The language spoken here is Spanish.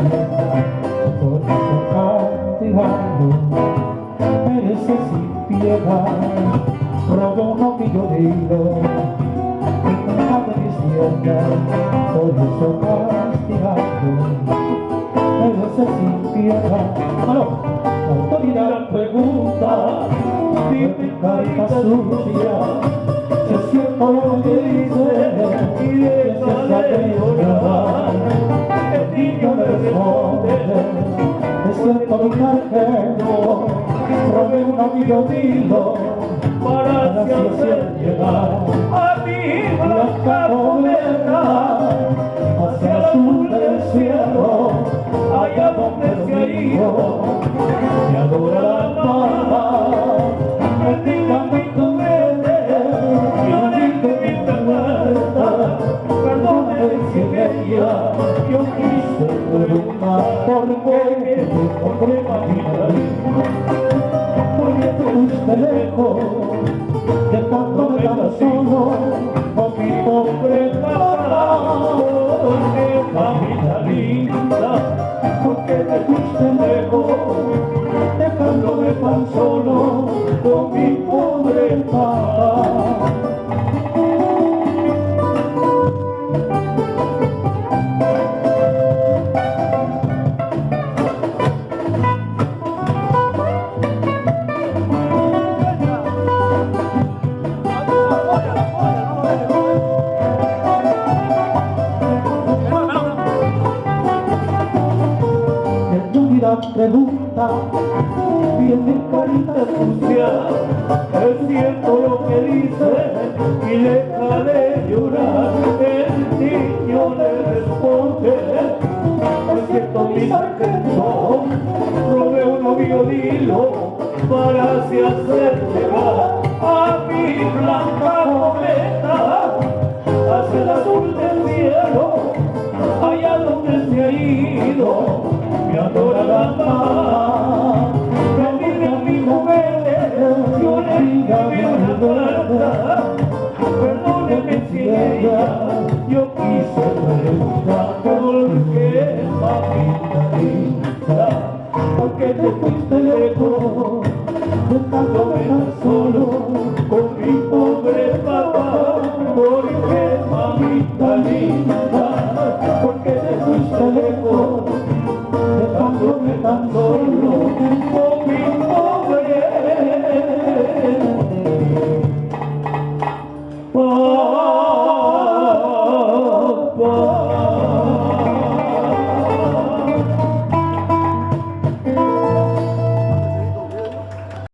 por eso castigado, mereces sin piedad, robé un ovillo de hilo, y nunca me dicienda, por eso castigado, mereces sin piedad. ¡Aló! La autoridad pregunta, dime carita sucia, si es cierto lo que dice, y déjala de llorar. El niño me responde, es cierto mi cartero, robé un ovillo de hilo, para así hacer llegar a mi blanca cometa, hacia el azul del cielo, allá donde se ha ido mi adorada. Bendiga mi cometa, yo digo mi muerta, perdone si ella yo quise preguntar por qué me encontré imaginar, porque te fuiste lejos, dejándome tan solo con mi pobre papá. Porque mamita linda, porque te fuiste lejos, dejándome tan solo con mi pobre papá. La pregunta viene carita sucia, es cierto lo que dice y deja de llorar. El niño le responde, es cierto mi sargento, robé un ovillo de hilo para así hacer llegar a mi blanca cometa hacia el azul del cielo, allá donde se ha ido mi adorada mamá. Bendiga mi mujer, yo le diga mi adorada, perdóneme si ella yo quise preguntar por qué, mamita linda, porque te fuiste lejos, dejándome tan solo con mi pobre papá. Porque mamita linda, porque te fuiste lejos, dejándome tan solo